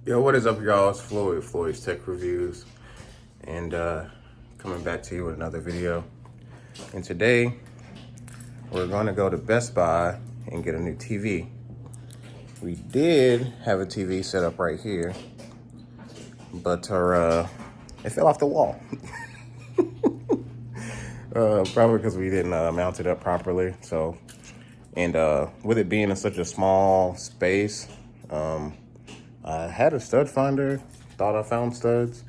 Yo, what is up, y'all? It's Floyd, Floyd's Tech Reviews, and coming back to you with another video. And today, we're going to go to Best Buy and get a new TV. We did have a TV set up right here, but it fell off the wall. Probably because we didn't mount it up properly. So, and with it being in such a small space, I had a stud finder, thought I found studs.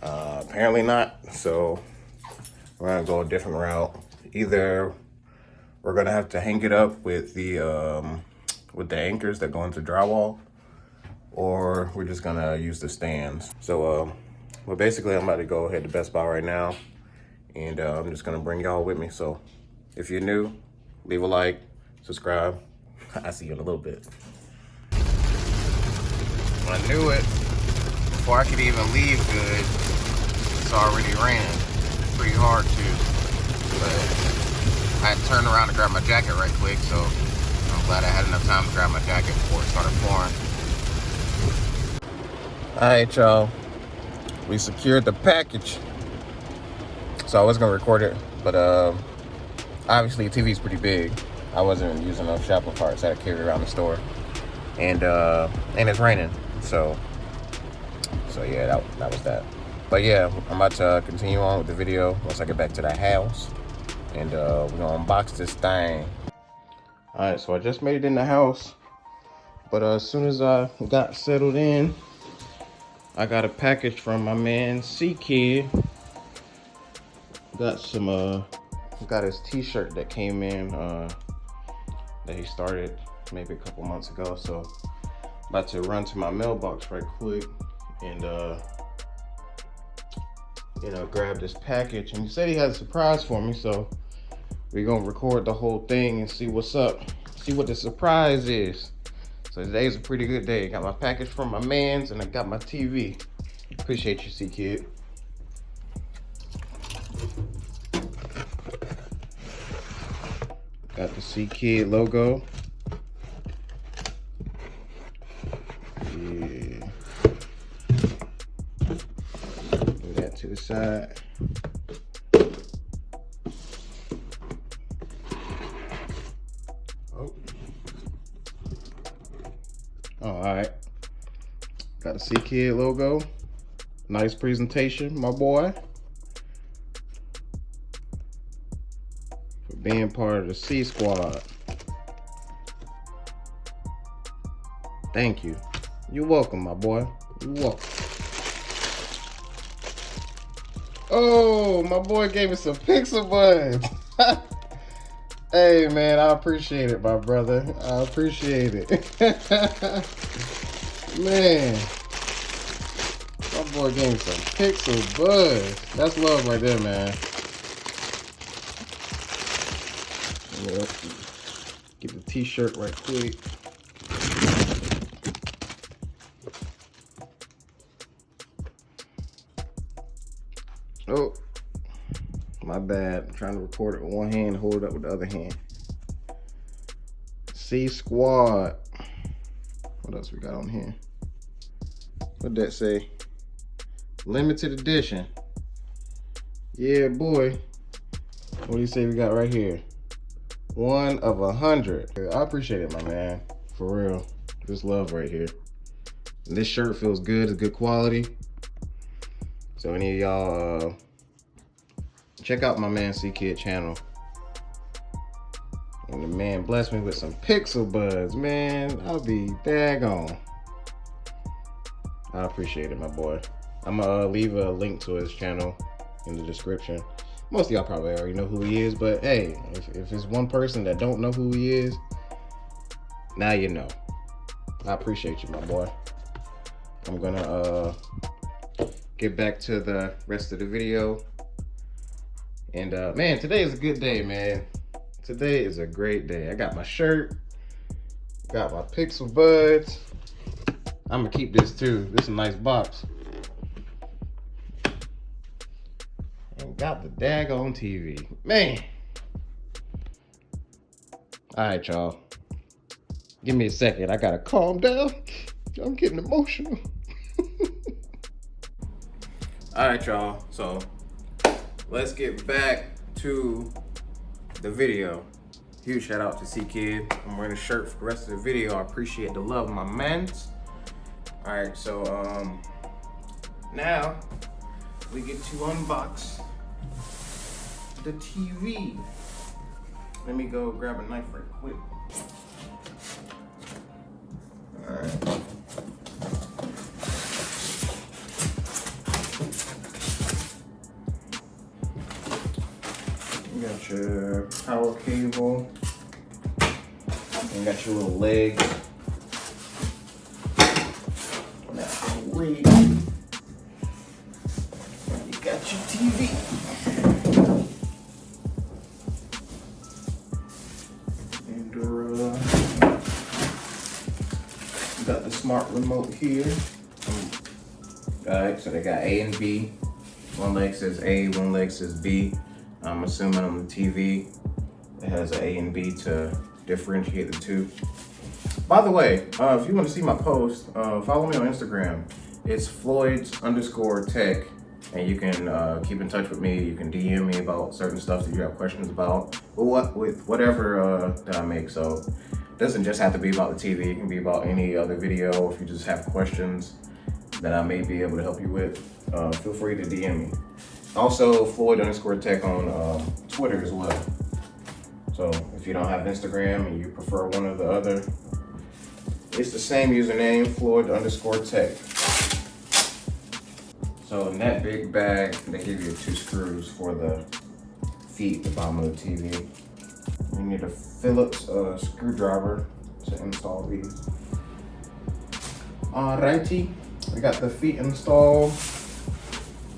Apparently not, so we're gonna go a different route. Either we're gonna have to hang it up with the anchors that go into drywall, or we're just gonna use the stands. So, well, basically, I'm about to go ahead to Best Buy right now, and I'm just gonna bring y'all with me. So, if you're new, leave a like, subscribe. I'll see you in a little bit. I knew it before I could even leave good. It's already raining pretty hard too. But I had to turn around to grab my jacket right quick, so I'm glad I had enough time to grab my jacket before it started pouring. Alright, y'all. We secured the package. So I was gonna record it, but obviously the TV's pretty big. I wasn't using enough shopping carts. I had to carry it around the store. And it's raining. So yeah, that was that. But yeah, I'm about to continue on with the video once I get back to the house, and we're gonna unbox this thing. All right, so I just made it in the house, but as soon as I got settled in, I got a package from my man CKID. Got his t-shirt that came in that he started maybe a couple months ago. So about to run to my mailbox right quick and grab this package. And he said he has a surprise for me, so we're gonna record the whole thing and see what's up, see what the surprise is. So today's a pretty good day. Got my package from my mans and I got my TV. Appreciate you, CKID. Got the CKID logo. Yeah. Move that to the side. Oh. All right. Got the CKID logo. Nice presentation, my boy. For being part of the C Squad. Thank you. You're welcome, my boy. You're welcome. Oh, my boy gave me some pixel buds. Hey, man, I appreciate it, my brother. I appreciate it. Man, my boy gave me some pixel buds. That's love right there, man. Get the t-shirt right quick. Oh, my bad. I'm trying to record it with one hand, hold it up with the other hand. C Squad. What else we got on here? What'd that say? Limited edition. Yeah, boy. What do you say we got right here? 1 of 100. I appreciate it, my man. For real. This love right here. And this shirt feels good. It's good quality. So any of y'all, check out my man CKID channel. And the man blessed me with some pixel buds, man. I'll be daggone. I appreciate it, my boy. I'm gonna leave a link to his channel in the description. Most of y'all probably already know who he is, but hey, if it's one person that don't know who he is, now you know. I appreciate you, my boy. I'm gonna get back to the rest of the video. And man, today is a good day, man. Today is a great day. I got my shirt, got my pixel buds. I'm gonna keep this too. This is a nice box. And got the daggone TV. Man. All right, y'all. Give me a second. I gotta calm down. I'm getting emotional. All right, y'all. So let's get back to the video. Huge shout out to CKID. I'm wearing a shirt for the rest of the video. I appreciate the love, my mans. All right, so now we get to unbox the TV. Let me go grab a knife right quick. All right. You got your power cable. You got your little leg. Now, wait. You got your TV. And you got the smart remote here. Alright, so they got A and B. One leg says A, one leg says B. I'm assuming on the TV it has an A and B to differentiate the two. By the way, if you want to see my post, follow me on Instagram. It's Floyd's_tech, and you can keep in touch with me. You can DM me about certain stuff that you have questions about, or whatever that I make. So it doesn't just have to be about the TV. It can be about any other video. If you just have questions that I may be able to help you with, feel free to DM me. Also, Floyd_tech on Twitter as well. So if you don't have Instagram and you prefer one or the other, it's the same username, Floyd_tech. So in that big bag, they give you 2 screws for the feet, the bottom of the TV. You need a Phillips screwdriver to install these. Alrighty, we got the feet installed.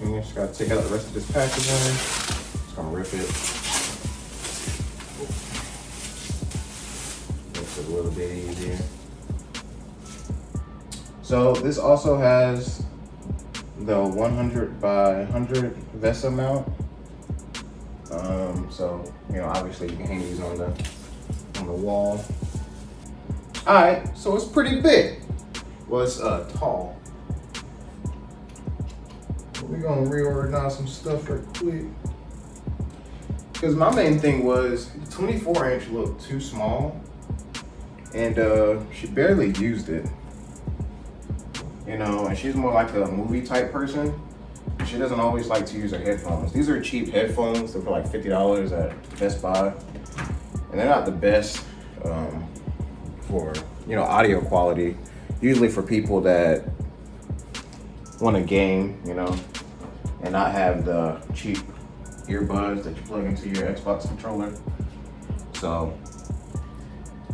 And you just gotta take out the rest of this packaging. Just gonna rip it. Makes it a little bit easier. So this also has the 100 by 100 VESA mount. So obviously you can hang these on the wall. All right, so it's pretty big. Well, it's tall. We're gonna reorganize some stuff right quick. Because my main thing was the 24-inch looked too small, and she barely used it. And she's more like a movie type person. She doesn't always like to use her headphones. These are cheap headphones. They're for like $50 at Best Buy, and they're not the best for audio quality. Usually for people that want to game, and not have the cheap earbuds that you plug into your Xbox controller. So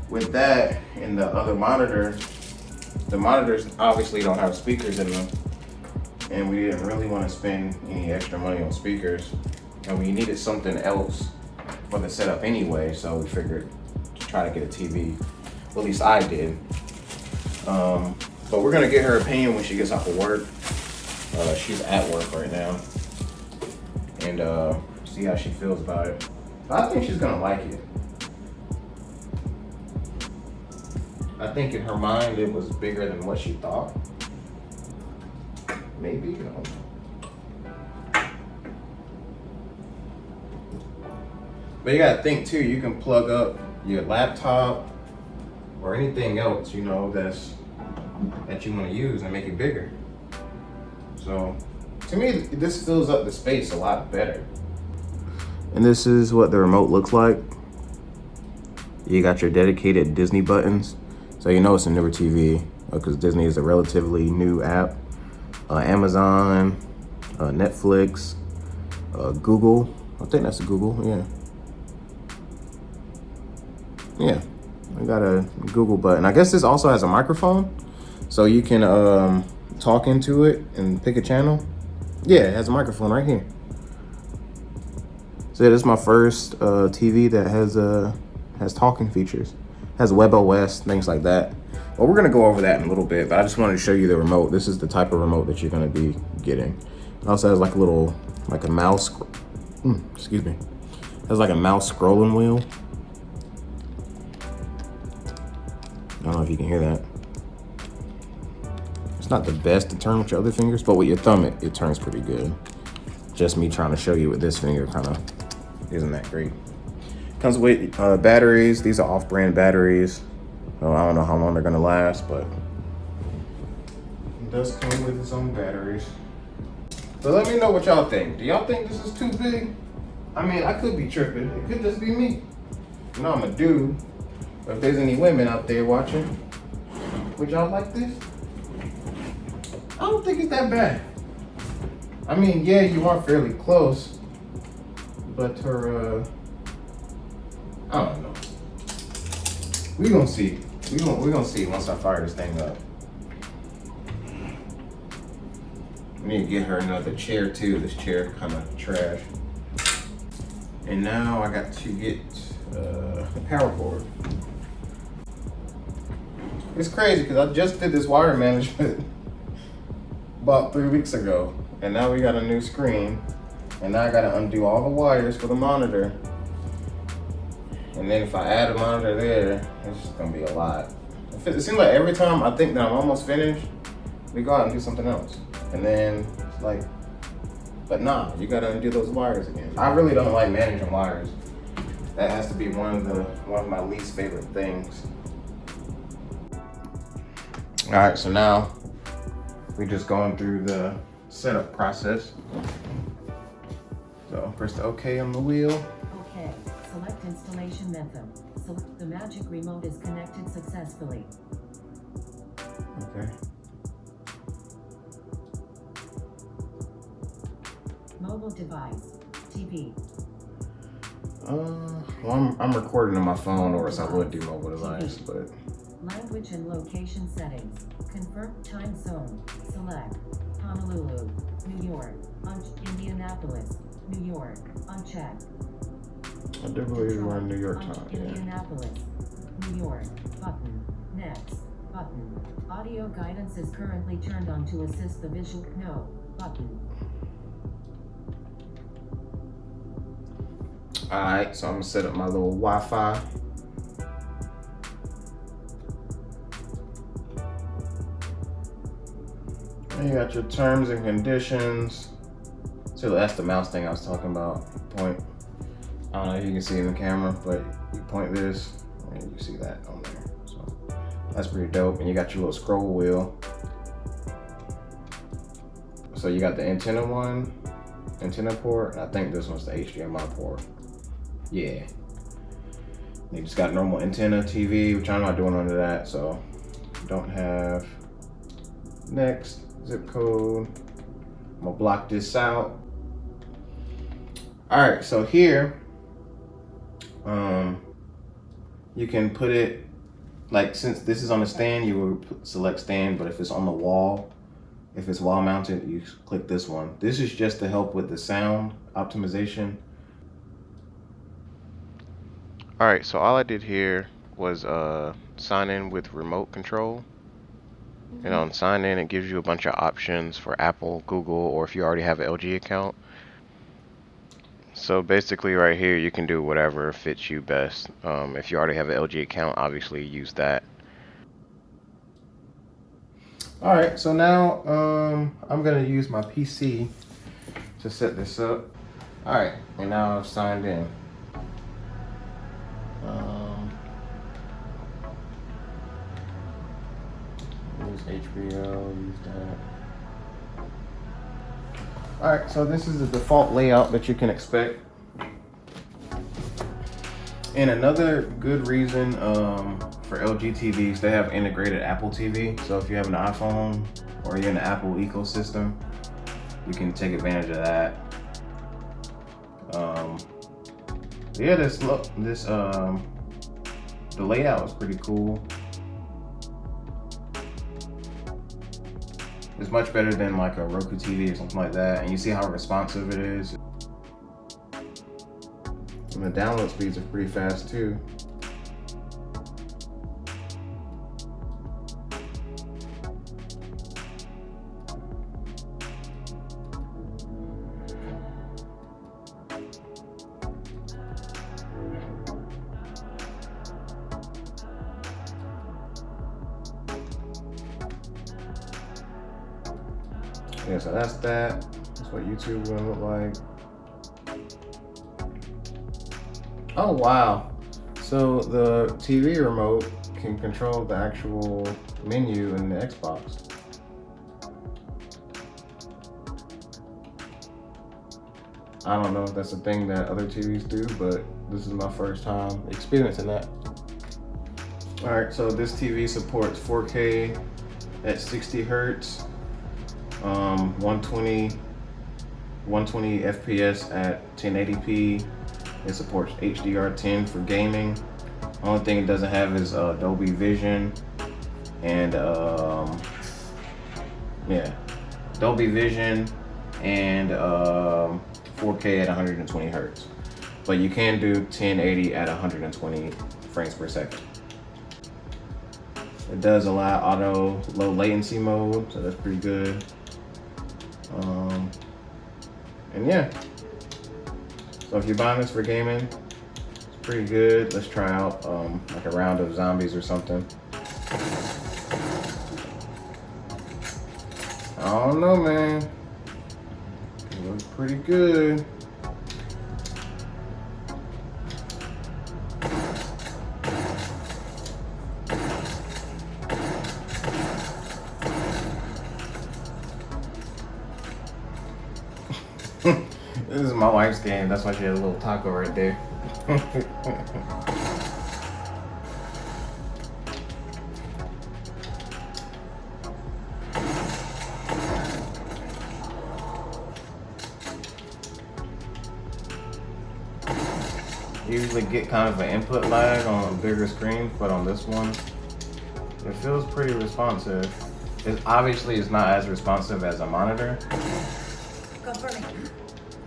with that and the other monitor, the monitors obviously don't have speakers in them, and we didn't really want to spend any extra money on speakers, and we needed something else for the setup anyway, so we figured to try to get a TV. Well, at least I did. But we're gonna get her opinion when she gets off of work. She's at work right now, and see how she feels about it. But I think she's gonna like it. I think in her mind it was bigger than what she thought. Maybe, I don't know. But you gotta think too, you can plug up your laptop or anything else, that you wanna use and make it bigger. So to me, this fills up the space a lot better. And this is what the remote looks like. You got your dedicated Disney buttons. So it's a newer TV because Disney is a relatively new app. Amazon, Netflix, Google. I think that's Google, yeah. Yeah, I got a Google button. I guess this also has a microphone, so you can talk into it and pick a channel. Yeah, it has a microphone right here. So yeah, this is my first TV that has talking features. Has WebOS, things like that. Well, we're gonna go over that in a little bit, but I just wanted to show you the remote. This is the type of remote that you're gonna be getting. It also has like a mouse, excuse me. It has like a mouse scrolling wheel. I don't know if you can hear that. It's not the best to turn with your other fingers, but with your thumb, it turns pretty good. Just me trying to show you with this finger kind of isn't that great. Comes with batteries. These are off-brand batteries. So I don't know how long they're gonna last, but it does come with its own batteries. So let me know what y'all think. Do y'all think this is too big? I mean, I could be tripping. It could just be me. You know, I'm a dude. But if there's any women out there watching, would y'all like this? I don't think it's that bad. I mean, yeah, you are fairly close, but her, I don't know. We gonna see. We gonna see once I fire this thing up. I need to get her another chair too. This chair kind of trash. And now I got to get the power cord. It's crazy because I just did this wire management about 3 weeks ago, and now we got a new screen, and now I got to undo all the wires for the monitor. And then if I add a monitor there, it's just gonna be a lot. It seems like every time I think that I'm almost finished, we go out and do something else. And then it's like, but nah, you gotta undo those wires again. I really don't like managing wires. That has to be one of my least favorite things. All right, so now we're just going through the setup process. So press the OK on the wheel. Okay, select installation method. Select the magic remote is connected successfully. Okay. Mobile device, TV. Well, I'm recording on my phone, or else I would do mobile device, but. Language and location settings. Confirm time zone. Select Honolulu, New York, Indianapolis, New York, unchecked. I do believe we're in New York time. Indianapolis, New York, button. Next, button. Audio guidance is currently turned on to assist the visual. No, button. Alright, so I'm gonna set up my little Wi-Fi. And you got your terms and conditions. So that's the mouse thing I was talking about. Point. I don't know if you can see it in the camera, but you point this and you see that on there. So that's pretty dope. And you got your little scroll wheel. So you got the antenna port, and I think this one's the HDMI port. Yeah. You just got normal antenna TV, which I'm not doing under that, so don't have. Next, zip code. I'm gonna block this out. All right, so here, you can put it, like, since this is on the stand, you would select stand, but if it's on the wall, if it's wall mounted, you click this one. This is just to help with the sound optimization. All right, so all I did here was sign in with remote control. And on sign in, it gives you a bunch of options for Apple, Google, or if you already have an LG account. So basically right here, you can do whatever fits you best. If you already have an LG account, obviously use that. All right, so now I'm gonna use my PC to set this up. All right, and now I've signed in. Use HBO, use that. All right, so this is the default layout that you can expect. And another good reason for LG TVs, they have integrated Apple TV. So if you have an iPhone or you're in the Apple ecosystem, you can take advantage of that. Yeah, the layout is pretty cool. It's much better than like a Roku TV or something like that. And you see how responsive it is. And the download speeds are pretty fast too. Yeah, so that's that. That's what YouTube is gonna look like. Oh wow. So the TV remote can control the actual menu in the Xbox. I don't know if that's a thing that other TVs do, but this is my first time experiencing that. All right, so this TV supports 4K at 60 hertz, 120 FPS at 1080p. It supports HDR10 for gaming. Only thing it doesn't have is Dolby Vision and Dolby Vision and 4K at 120 hertz. But you can do 1080 at 120 frames per second. It does allow auto low latency mode, so that's pretty good. And yeah, so if you're buying this for gaming, it's pretty good. Let's try out like a round of zombies or something. I don't know, man. It looks pretty good. This is my wife's game. That's why she has a little taco right there. You usually get kind of an input lag on a bigger screen, but on this one, it feels pretty responsive. It obviously is not as responsive as a monitor,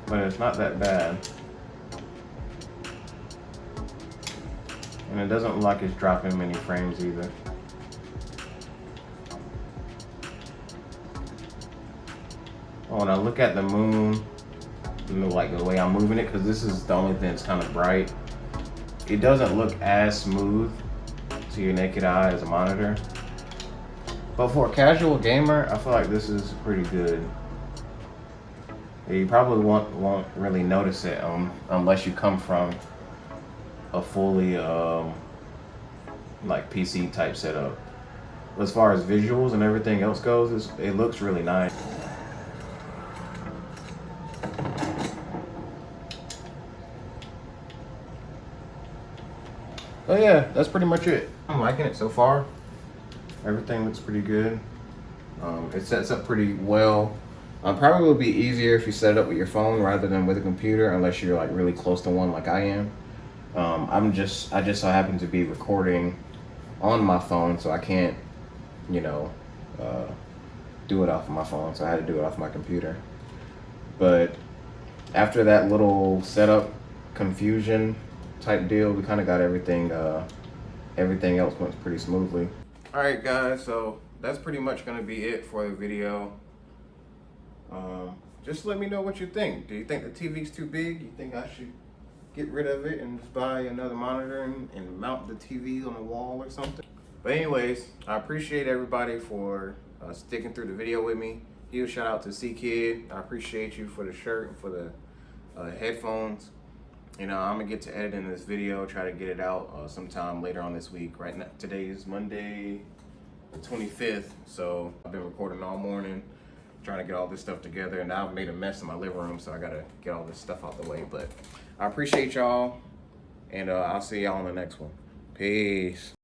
but it's not that bad. And it doesn't look like it's dropping many frames either. Oh, when I look at the moon, like the way I'm moving it, because this is the only thing that's kind of bright, it doesn't look as smooth to your naked eye as a monitor. But for a casual gamer, I feel like this is pretty good. You probably won't really notice it unless you come from a fully like PC type setup. As far as visuals and everything else goes, it looks really nice. But yeah, that's pretty much it. I'm liking it so far. Everything looks pretty good. It sets up pretty well. Probably would be easier if you set it up with your phone rather than with a computer, unless you're like really close to one like I am. I just so happen to be recording on my phone, so I can't, do it off of my phone. So I had to do it off my computer. But after that little setup confusion type deal, we kind of got everything. Everything else went pretty smoothly. All right, guys. So that's pretty much gonna be it for the video. Just let me know what you think. Do you think the TV's too big? You think I should get rid of it and just buy another monitor and mount the TV on the wall or something? But anyways, I appreciate everybody for sticking through the video with me. Huge shout out to CKID. I appreciate you for the shirt and for the headphones. I'm gonna get to editing this video, try to get it out sometime later on this week. Right now, today is Monday the 25th, so I've been recording all morning, trying to get all this stuff together, and now I've made a mess in my living room, so I gotta get all this stuff out the way. But I appreciate y'all, and I'll see y'all on the next one. Peace.